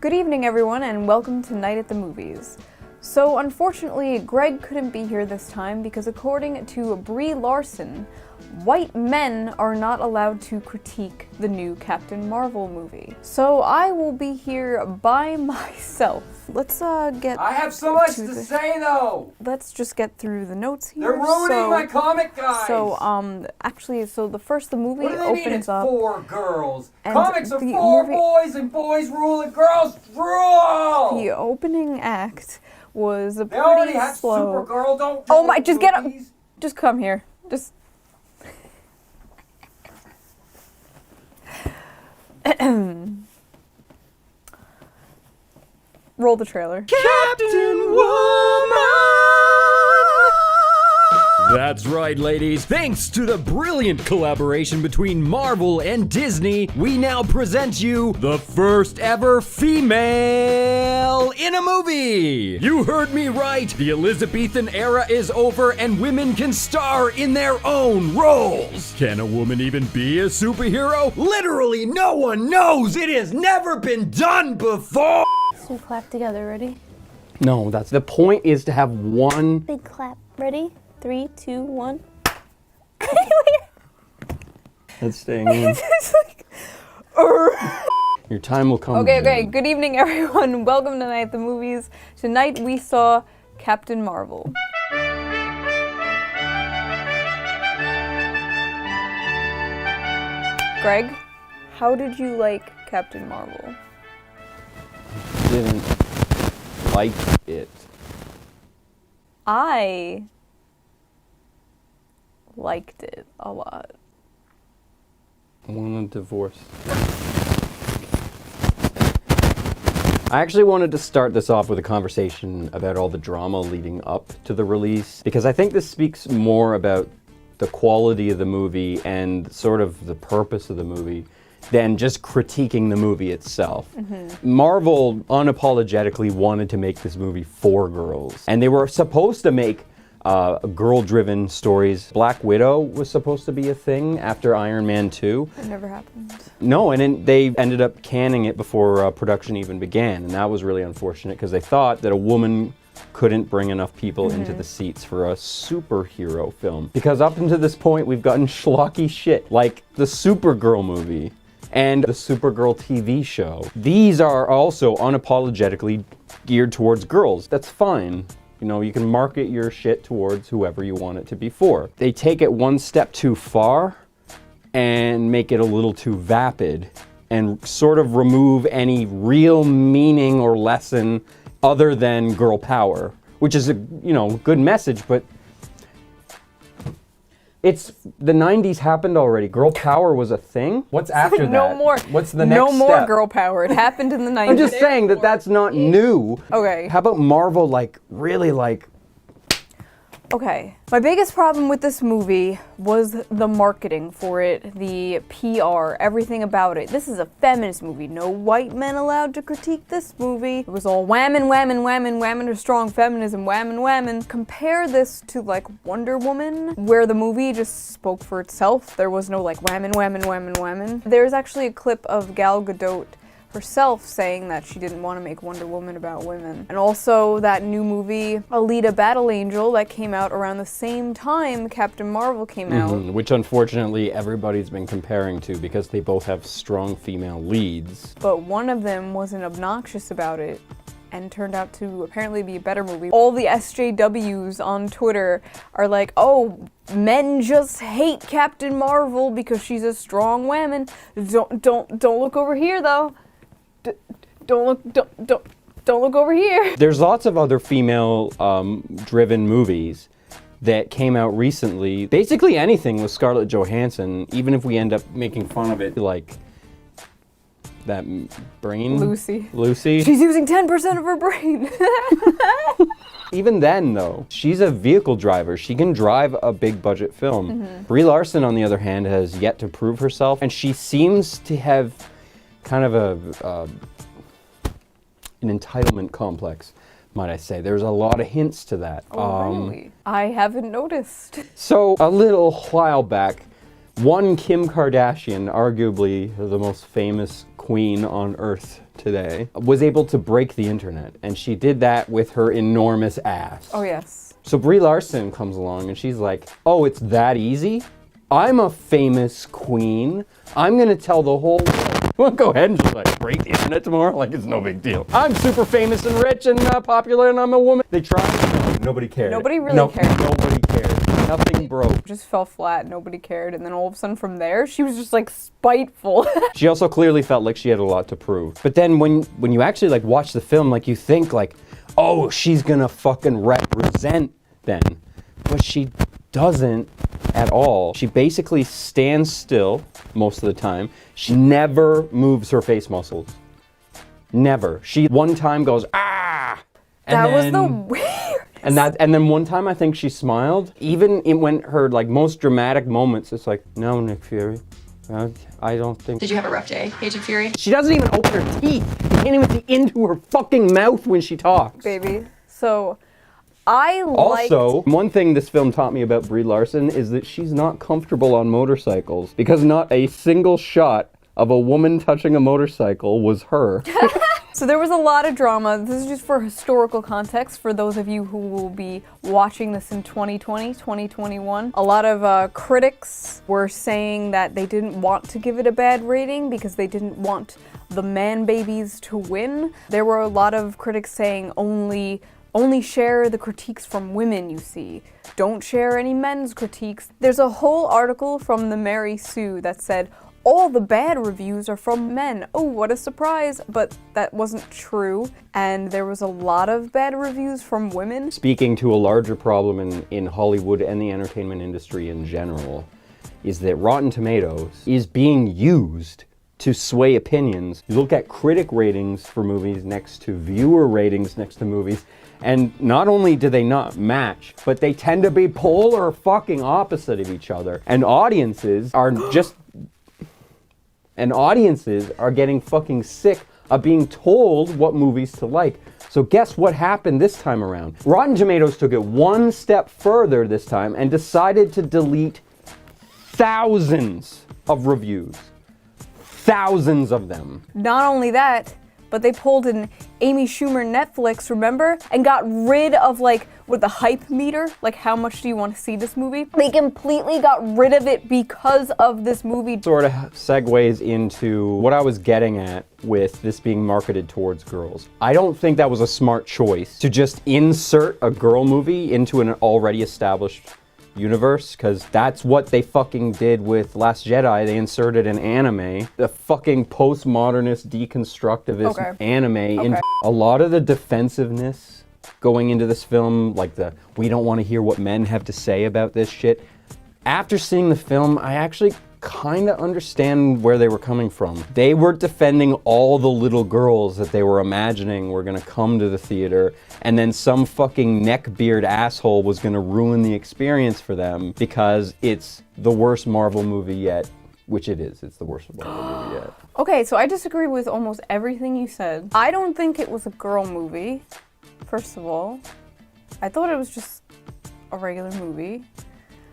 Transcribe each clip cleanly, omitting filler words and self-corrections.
Good evening, everyone, and welcome to Night at the Movies. So, unfortunately, Greg couldn't be here this time because according to Brie Larson, white men are not allowed to critique the new Captain Marvel movie. So I will be here by myself. Let's get I have so much to say though! Let's just get through the notes here. They're ruining my comic, guys! So, actually, the movie what do they opens mean it's up. for girls? And Comics are the for movie- boys, and boys rule and girls rule! The opening act was They already pretty have slow. Supergirl, don't Oh my, just get up! movies. Just come here. Just... Roll the trailer. Captain Woman! That's right, ladies. Thanks to the brilliant collaboration between Marvel and Disney, we now present you the first ever female in a movie. You heard me right. The Elizabethan era is over and women can star in their own roles. Can a woman even be a superhero? Literally no one knows. It has never been done before. So clap together, ready? No, that's the point, is to have one. Big clap, ready? 3, 2, 1. That's staying in. It's like... Your time will come. Okay. Good evening, everyone. Welcome to Night at the Movies. Tonight we saw Captain Marvel. Greg, how did you like Captain Marvel? Didn't like it. I liked it a lot. I want a divorce. I actually wanted to start this off with a conversation about all the drama leading up to the release, because I think this speaks more about the quality of the movie and sort of the purpose of the movie than just critiquing the movie itself. Marvel unapologetically wanted to make this movie for girls, and they were supposed to make girl-driven stories. Black Widow was supposed to be a thing after Iron Man 2. It never happened. No, and then they ended up canning it before production even began, and that was really unfortunate because they thought that a woman couldn't bring enough people into the seats for a superhero film. Because up until this point, we've gotten schlocky shit like the Supergirl movie and the Supergirl TV show. These are also unapologetically geared towards girls. That's fine. You know, you can market your shit towards whoever you want it to be for. They take it one step too far and make it a little too vapid and sort of remove any real meaning or lesson other than girl power, which is a, you know, good message, but it's, the 90s happened already. Girl power was a thing. What's after that? No more. What's the next No more step? girl power. It happened in the 90s. I'm just saying that that's not new. Okay. How about Marvel, like, really, like... Okay. My biggest problem with this movie was the marketing for it, the PR, everything about it. This is a feminist movie. No white men allowed to critique this movie. It was all whammon, whammon, whammon, whammon to strong feminism, whammon, whammon. Compare this to like Wonder Woman, where the movie just spoke for itself. There was no like whammon, whammon, whammon, whammon. There's actually a clip of Gal Gadot herself saying that she didn't want to make Wonder Woman about women. And also that new movie, Alita Battle Angel, that came out around the same time Captain Marvel came out. Which unfortunately everybody's been comparing to because they both have strong female leads. But one of them wasn't obnoxious about it and turned out to apparently be a better movie. All the SJWs on Twitter are like, oh, men just hate Captain Marvel because she's a strong woman. Don't look over here though. Don't look over here. There's lots of other female driven movies that came out recently. Basically anything with Scarlett Johansson, even if we end up making fun of it, like that brain? Lucy. She's using 10% of her brain. Even then though, she's a vehicle driver. She can drive a big budget film. Brie Larson, on the other hand, has yet to prove herself, and she seems to have kind of an entitlement complex, might I say. There's a lot of hints to that. Oh, really? I haven't noticed. So a little while back, One Kim Kardashian, arguably the most famous queen on earth today, was able to break the internet, and she did that with her enormous ass. Oh, yes. So Brie Larson comes along and she's like, oh, it's that easy? I'm a famous queen. I'm gonna tell the whole world. Well, go ahead and just like break the internet tomorrow, like it's no big deal. I'm super famous and rich and popular and I'm a woman. They tried, nobody cared. Nobody really cared. Nobody cared. Nothing broke. Just fell flat, nobody cared, and then all of a sudden from there, she was just like spiteful. She also clearly felt like she had a lot to prove. But then when you actually like watch the film, like you think like, oh, she's gonna fucking represent then. But she doesn't at all. She basically stands still most of the time. She never moves her face muscles. Never. She one time goes, ah! That was the weirdest. And then one time I think she smiled. Even when her like most dramatic moments, it's like, no, Nick Fury. I don't think. Did you have a rough day, Agent Fury? She doesn't even open her teeth. You can't even see into her fucking mouth when she talks. Baby. So, I liked... Also, one thing this film taught me about Brie Larson is that she's not comfortable on motorcycles because not a single shot of a woman touching a motorcycle was her. So there was a lot of drama. This is just for historical context for those of you who will be watching this in 2020, 2021. A lot of critics were saying that they didn't want to give it a bad rating because they didn't want the man babies to win. There were a lot of critics saying only share the critiques from women you see. Don't share any men's critiques. There's a whole article from the Mary Sue that said, all the bad reviews are from men. Oh, what a surprise. But that wasn't true. And there was a lot of bad reviews from women. Speaking to a larger problem in Hollywood and the entertainment industry in general, is that Rotten Tomatoes is being used to sway opinions. You look at critic ratings for movies next to viewer ratings next to movies, and not only do they not match, but they tend to be polar fucking opposite of each other. And audiences are getting fucking sick of being told what movies to like. So guess what happened this time around? Rotten Tomatoes took it one step further this time and decided to delete thousands of reviews. Thousands of them. Not only that, but they pulled an Amy Schumer Netflix, remember? And got rid of with the hype meter, like how much do you want to see this movie? They completely got rid of it because of this movie. Sort of segues into what I was getting at with this being marketed towards girls. I don't think that was a smart choice to just insert a girl movie into an already established universe, because that's what they fucking did with Last Jedi. They inserted an anime, the fucking postmodernist deconstructivist anime. In a lot of the defensiveness going into this film, like we don't want to hear what men have to say about this shit. After seeing the film, I actually kind of understand where they were coming from. They were defending all the little girls that they were imagining were gonna come to the theater, and then some fucking neckbeard asshole was gonna ruin the experience for them because it's the worst Marvel movie yet, which it is. It's the worst Marvel movie yet. Okay, so I disagree with almost everything you said. I don't think it was a girl movie, first of all. I thought it was just a regular movie.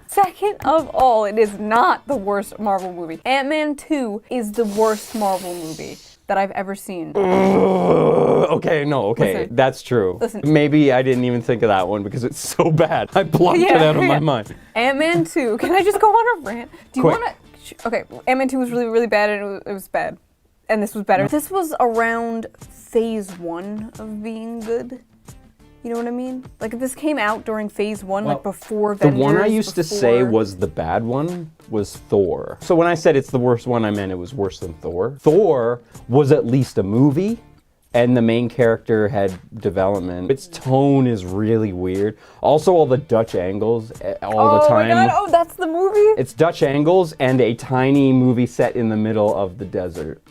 Second of all, it is not the worst Marvel movie. Ant-Man 2 is the worst Marvel movie that I've ever seen. Okay, Listen. that's true. Listen. Maybe I didn't even think of that one because it's so bad. I blocked it out of my mind. Ant-Man 2, can I just go on a rant? Do you Quick. want to... Okay, Ant-Man 2 was really, really bad, and it was bad. And this was better. This was around phase 1 of being good. You know what I mean? Like, if this came out during phase 1, like before Avengers. The one I used to say was the bad one was Thor. So when I said it's the worst one, I meant it was worse than Thor. Thor was at least a movie, and the main character had development. Its tone is really weird. Also, all the Dutch angles all the time. Oh my god, oh, that's the movie? It's Dutch angles and a tiny movie set in the middle of the desert.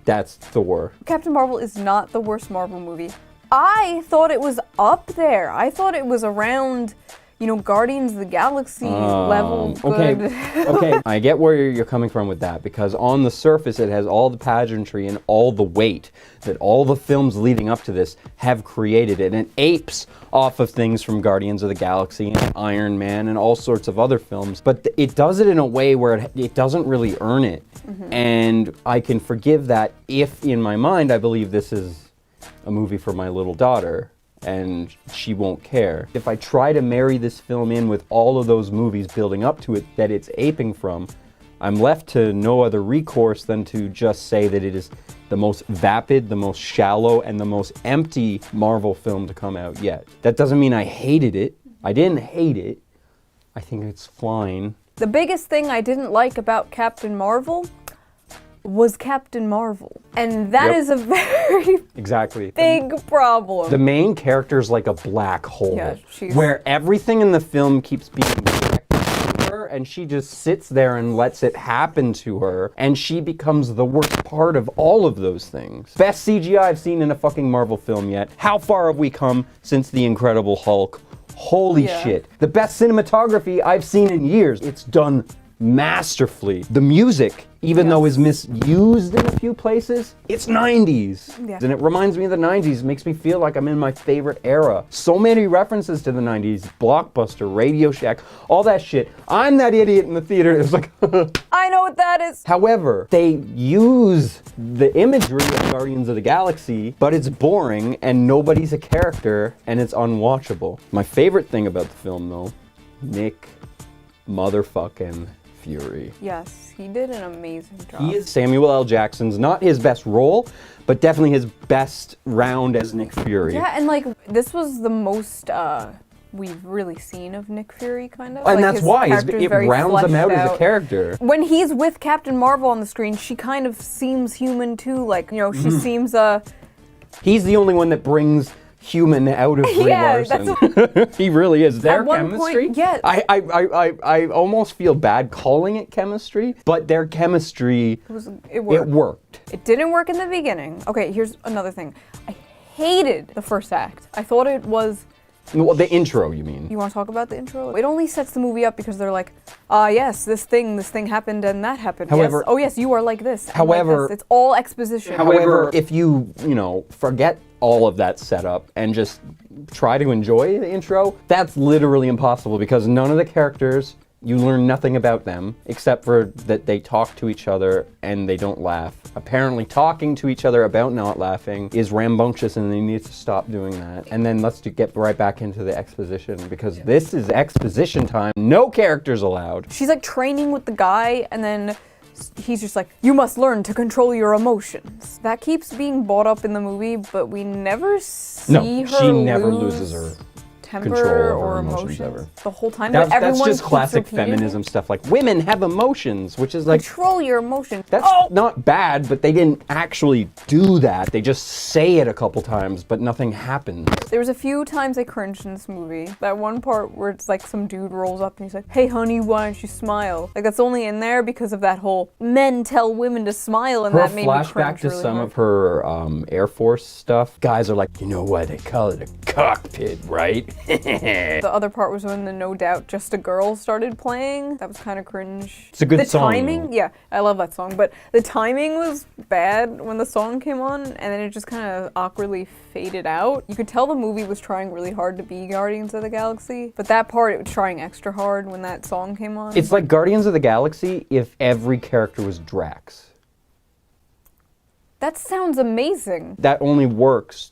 That's Thor. Captain Marvel is not the worst Marvel movie. I thought it was up there. I thought it was around, Guardians of the Galaxy level good. Okay, I get where you're coming from with that, because on the surface it has all the pageantry and all the weight that all the films leading up to this have created, and it apes off of things from Guardians of the Galaxy and Iron Man and all sorts of other films, but it does it in a way where it doesn't really earn it. And I can forgive that if, in my mind, I believe this is a movie for my little daughter, and she won't care. If I try to marry this film in with all of those movies building up to it that it's aping from, I'm left to no other recourse than to just say that it is the most vapid, the most shallow, and the most empty Marvel film to come out yet. That doesn't mean I hated it. I didn't hate it. I think it's fine. The biggest thing I didn't like about Captain Marvel was Captain Marvel. And that is a very big problem. The main character's like a black hole, Yeah, where everything in the film keeps being directed to her, and she just sits there and lets it happen to her, and she becomes the worst part of all of those things. Best CGI I've seen in a fucking Marvel film yet. How far have we come since The Incredible Hulk? Holy shit. The best cinematography I've seen in years. It's done masterfully. The music, even though is misused in a few places, it's 90s. Yeah. And it reminds me of the 90s. It makes me feel like I'm in my favorite era. So many references to the 90s. Blockbuster, Radio Shack, all that shit. I'm that idiot in the theater. It was like, I know what that is. However, they use the imagery of Guardians of the Galaxy, but it's boring and nobody's a character and it's unwatchable. My favorite thing about the film, though, Nick motherfucking Fury. Yes, he did an amazing job. He is Samuel L. Jackson's, not his best role, but definitely his best round as Nick Fury. Yeah, and like, this was the most we've really seen of Nick Fury, kind of. And like, that's why it rounds him out as a character. When he's with Captain Marvel on the screen, she kind of seems human too. Like, she seems He's the only one that brings human out of Brie Larson. He really is. Their chemistry. I almost feel bad calling it chemistry, but their chemistry, it worked. It worked. It didn't work in the beginning. Okay, here's another thing. I hated the first act. I thought it was... Well, the intro, you mean? You want to talk about the intro? It only sets the movie up because they're like, yes, this thing happened and that happened. However, yes. Oh yes, you are like this. However, like this. It's all exposition. However, if you forget all of that setup and just try to enjoy the intro, that's literally impossible because none of the characters, you learn nothing about them except for that they talk to each other and they don't laugh. Apparently talking to each other about not laughing is rambunctious and they need to stop doing that. And then let's get right back into the exposition because this is exposition time. No characters allowed. She's like training with the guy and then he's just like, you must learn to control your emotions. That keeps being brought up in the movie, but we never see her she never loses her temper control or over emotions ever. The whole time. That's just classic feminism stuff. Like, women have emotions, which is like... Control your emotions. That's not bad, but they didn't actually do that. They just say it a couple times, but nothing happens. There was a few times I cringed in this movie. That one part where it's like some dude rolls up and he's like, hey honey, why don't you smile? Like, that's only in there because of that whole men tell women to smile, and that made me cringe flashback to really some hard. of her Air Force stuff. Guys are like, you know why they call it a cockpit, right? The other part was when the No Doubt Just a Girl started playing. That was kind of cringe. It's a good song. The timing, yeah, I love that song, but the timing was bad when the song came on, and then it just kind of awkwardly faded out. You could tell the movie was trying really hard to be Guardians of the Galaxy, but that part, it was trying extra hard when that song came on. It's like Guardians of the Galaxy if every character was Drax. That sounds amazing. That only works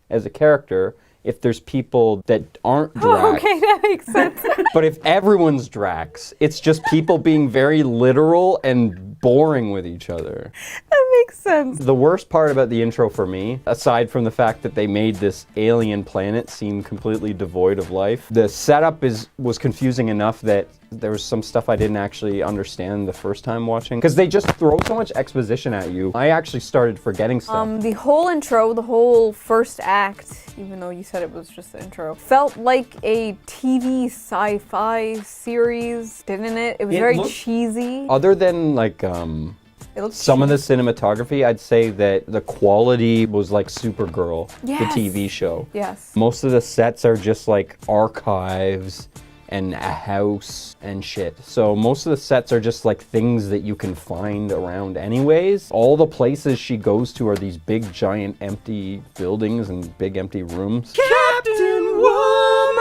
as a character if there's people that aren't Drax. Oh, okay, that makes sense. But if everyone's Drax, it's just people being very literal and boring with each other. That makes sense. The worst part about the intro for me, aside from the fact that they made this alien planet seem completely devoid of life, the setup was confusing enough that there was some stuff I didn't actually understand the first time watching. Because they just throw so much exposition at you. I actually started forgetting stuff. The whole intro, the whole first act, even though you said it was just the intro, felt like a TV sci-fi series, didn't it? It was very cheesy. Other than like some of the cinematography, I'd say that the quality was like Supergirl, the TV show. Yes. Most of the sets are just like archives and a house and shit. So most of the sets are just like things that you can find around anyways. All the places she goes to are these big giant empty buildings and big empty rooms. Captain Woman!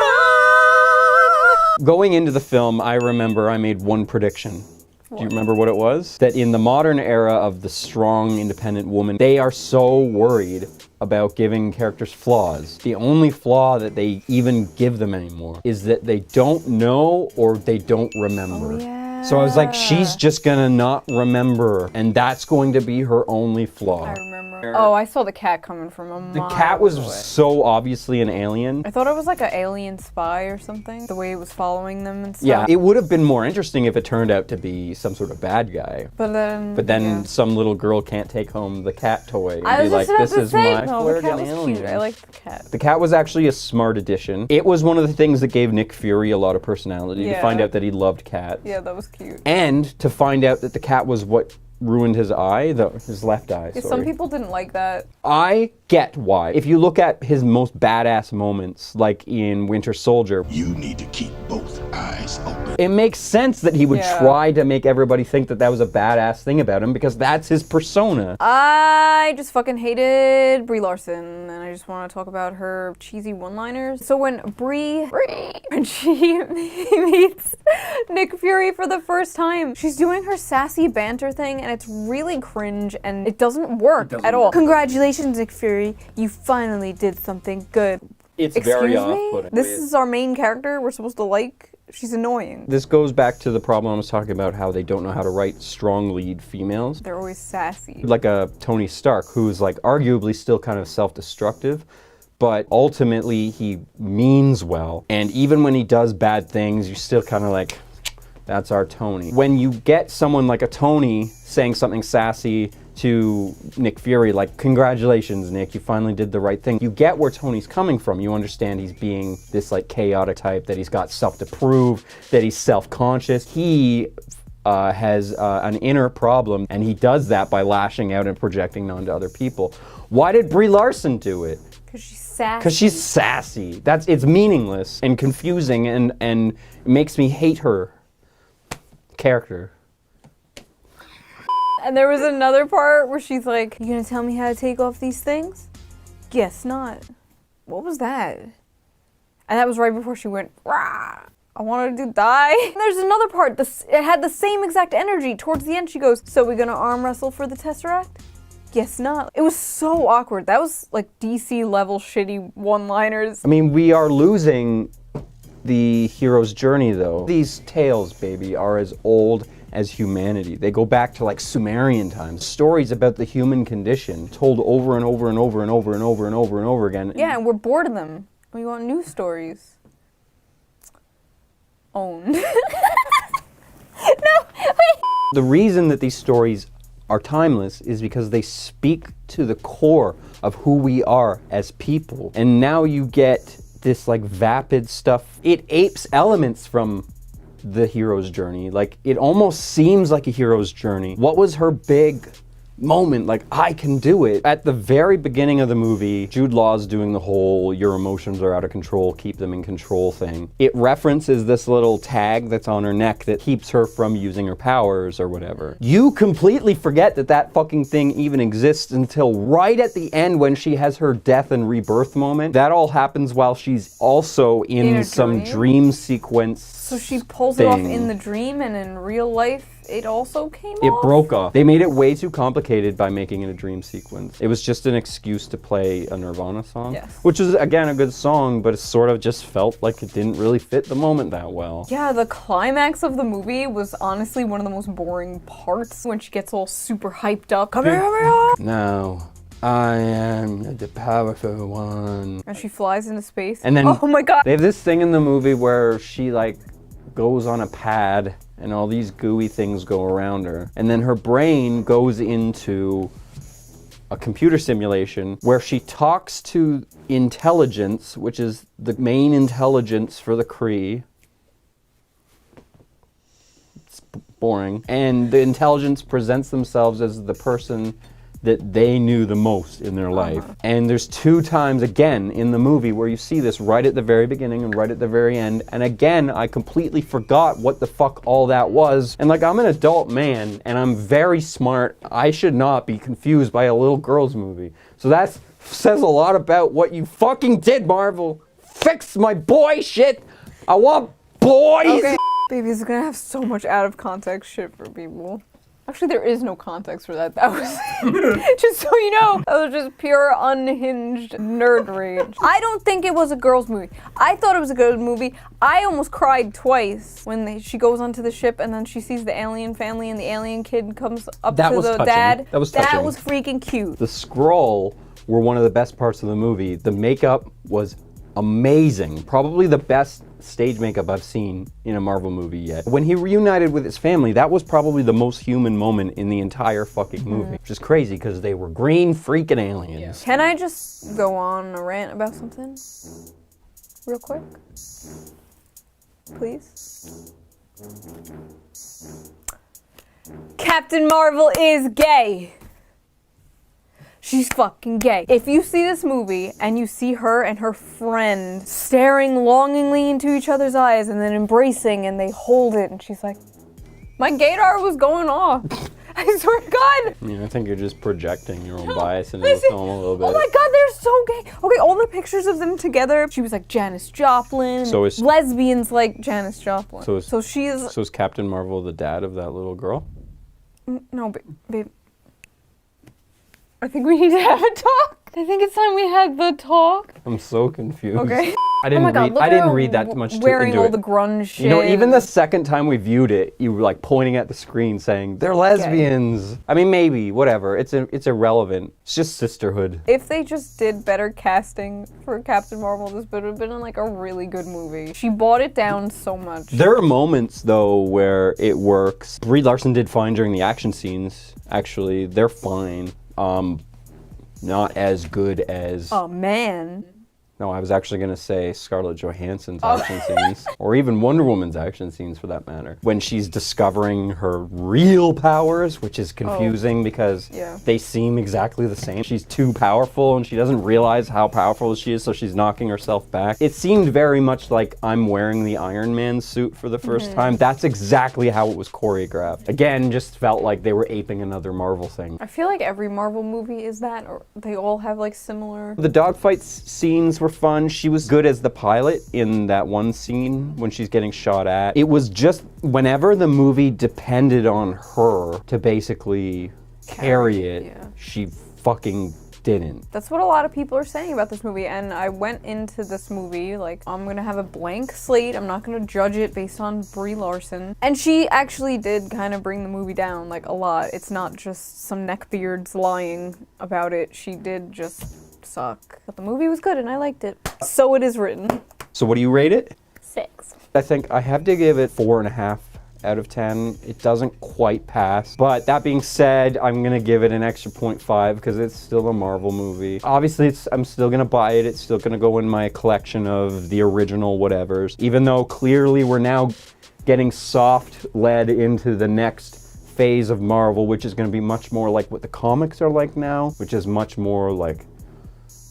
Going into the film, I remember I made one prediction. Do you remember what it was? That in the modern era of the strong, independent woman, they are so worried about giving characters flaws. The only flaw that they even give them anymore is that they don't know or they don't remember. Oh, yeah. So I was like, she's just gonna not remember, and that's going to be her only flaw. I remember. Oh, I saw the cat coming from a The mile cat was away. so obviously an alien. I thought it was like an alien spy or something. The way it was following them and stuff. Yeah, it would have been more interesting if it turned out to be some sort of bad guy. But then. Then yeah. some little girl can't take home the cat toy and I be was like, just about this to is say, my no, the cat Floridian was alien. cute. I liked the cat. The cat was actually a smart addition. It was one of the things that gave Nick Fury a lot of personality, to Yeah. find out that he loved cats. Yeah, that was cute. And to find out that the cat was what ruined his eye, his left eye, Yeah, sorry. some people didn't like that. I get why. If you look at his most badass moments, like in Winter Soldier, You need to keep both eyes open. it makes sense that he would Yeah. try to make everybody think that that was a badass thing about him because that's his persona. I just fucking hated Brie Larson, and I just want to talk about her cheesy one-liners. So when when she meets Nick Fury for the first time, she's doing her sassy banter thing, and it's really cringe, and it doesn't work at all. Congratulations, Nick Fury, you finally did something good. It's Excuse very me? off-putting. This is our main character we're supposed to like? She's annoying. This goes back to the problem I was talking about, how they don't know how to write strong lead females. They're always sassy. Like a Tony Stark, who's like arguably still kind of self-destructive, but ultimately he means well. And even when he does bad things, you're still kind of like, that's our Tony. When you get someone like a Tony saying something sassy to Nick Fury, like, congratulations, Nick, you finally did the right thing. You get where Tony's coming from. You understand he's being this, like, chaotic type, that he's got stuff to prove, that he's self-conscious. He has an inner problem, and he does that by lashing out and projecting onto other people. Why did Brie Larson do it? Because she's sassy. Because she's sassy. It's meaningless and confusing, and it makes me hate her character. And there was another part where she's like, you gonna tell me how to take off these things? Guess not. What was that? And that was right before she went, rah! I wanted to die. And there's another part, it had the same exact energy. Towards the end, she goes, so we gonna arm wrestle for the Tesseract? Guess not. It was so awkward. That was like DC level shitty one-liners. I mean, we are losing the hero's journey, though. These tales, baby, are as old as humanity. They go back to like Sumerian times. Stories about the human condition told over and over and over and over and over and over and over again. Yeah, and we're bored of them. We want new stories. Owned. The reason that these stories are timeless is because they speak to the core of who we are as people. And now you get this like vapid stuff. It apes elements from the hero's journey. Like, it almost seems like a hero's journey. What was her big moment, like, I can do it? At the very beginning of the movie, Jude Law's doing the whole your emotions are out of control, keep them in control thing. It references this little tag that's on her neck that keeps her from using her powers or whatever. You completely forget that that fucking thing even exists until right at the end when she has her death and rebirth moment. That all happens while she's also in a some dream? dream sequence. So she pulls it off thing. in the dream, and in real life, it also came It off? broke off. They made it way too complicated by making it a dream sequence. It was just an excuse to play a Nirvana song. Yes. Which is, again, a good song, but it sort of just felt like it didn't really fit the moment that well. Yeah, the climax of the movie was honestly one of the most boring parts when she gets all super hyped up. Come here, come here! Now, I am the powerful one. And she flies into space. And then oh my god! they have this thing in the movie where she, like, goes on a pad and all these gooey things go around her. And then her brain goes into a computer simulation where she talks to intelligence, which is the main intelligence for the Kree. It's boring. And the intelligence presents themselves as the person that they knew the most in their life. And there's 2 times again in the movie where you see this right at the very beginning and right at the very end. And again, I completely forgot what the fuck all that was. And like, I'm an adult man and I'm very smart. I should not be confused by a little girl's movie. So that says a lot about what you fucking did, Marvel. Fix my boy shit. I want boys. Okay. Baby is gonna have so much out of context shit for people. Actually, there is no context for that. That was, just so you know, that was just pure unhinged nerd rage. I don't think it was a girls' movie. I thought it was a good movie. I almost cried twice when she goes onto the ship and then she sees the alien family and the alien kid comes up That to was the touching. dad. That was touching. That was freaking cute. The Skrull were one of the best parts of the movie. The makeup was amazing. Probably the best stage makeup I've seen in a Marvel movie yet. When he reunited with his family, that was probably the most human moment in the entire fucking movie. Which is crazy because they were green freaking aliens. Can I just go on a rant about something? Real quick? Please? Captain Marvel is gay! She's fucking gay. If you see this movie and you see her and her friend staring longingly into each other's eyes and then embracing and they hold it and she's like, my gaydar was going off. I swear to God. Yeah, I think you're just projecting your own bias into the film a little bit. Oh my God, they're so gay. Okay, all the pictures of them together, she was like Janis Joplin. So is- lesbians like Janis Joplin. So she's is Captain Marvel the dad of that little girl? no, babe. I think we need to have a talk. I think it's time we had the talk. I'm so confused. Okay. I didn't Oh my God, read. look I at didn't her read that much wearing into all it. the grunge shit. You know, even the second time we viewed it, you were like pointing at the screen saying they're lesbians. I mean, maybe whatever. It's irrelevant. It's just sisterhood. If they just did better casting for Captain Marvel, this would have been like a really good movie. She bought it down so much. There are moments though where it works. Brie Larson did fine during the action scenes. Actually, they're fine. Not as good as. Oh man. No, I was actually going to say Scarlett Johansson's action scenes, or even Wonder Woman's action scenes for that matter. When she's discovering her real powers, which is confusing because they seem exactly the same. She's too powerful and she doesn't realize how powerful she is, so she's knocking herself back. It seemed very much like I'm wearing the Iron Man suit for the first time. That's exactly how it was choreographed. Again, just felt like they were aping another Marvel thing. I feel like every Marvel movie is that, or they all have like similar. The dogfight scenes were fun. She was good as the pilot in that one scene when she's getting shot at. It was just whenever the movie depended on her to basically carry it, she fucking didn't. That's what a lot of people are saying about this movie, and I went into this movie like, I'm gonna have a blank slate, I'm not gonna judge it based on Brie Larson. And she actually did kind of bring the movie down, like, a lot. It's not just some neckbeards lying about it. She did just suck. But the movie was good and I liked it. So it is written. So what do you rate it? 6. I think I have to give it 4.5 out of 10. It doesn't quite pass. But that being said, I'm gonna give it an extra 0.5 because it's still a Marvel movie. Obviously, I'm still gonna buy it. It's still gonna go in my collection of the original whatevers. Even though clearly we're now getting soft-led into the next phase of Marvel, which is gonna be much more like what the comics are like now, which is much more like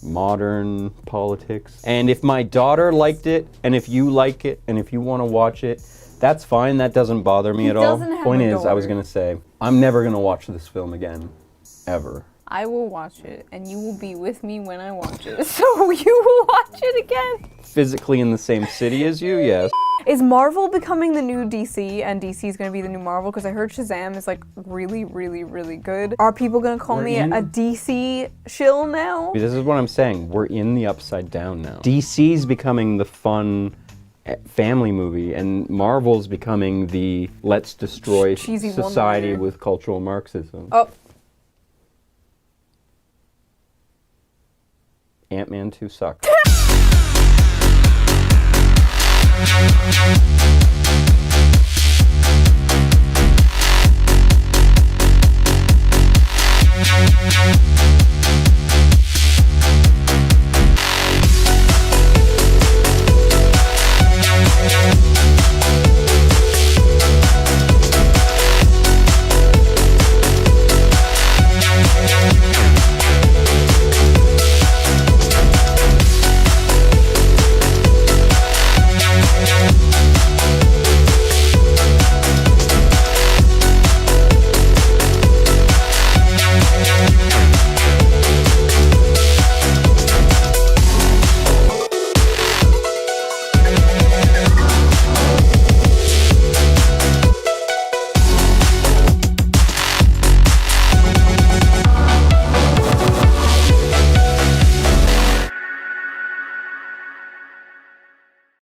modern politics. And if my daughter liked it, and if you like it, and if you want to watch it, that's fine. That doesn't bother me at all. Point is, I was gonna say, I'm never gonna watch this film again, ever. I will watch it, and you will be with me when I watch it. So you will watch it again. Physically in the same city as you, yes. Is Marvel becoming the new DC, and DC is going to be the new Marvel? Because I heard Shazam is like really, really, really good. Are people going to call me a DC shill now? This is what I'm saying. We're in the upside down now. DC's becoming the fun family movie, and Marvel's becoming the let's destroy Cheesy society one-liner. with cultural Marxism. Oh. Ant-Man 2 sucked.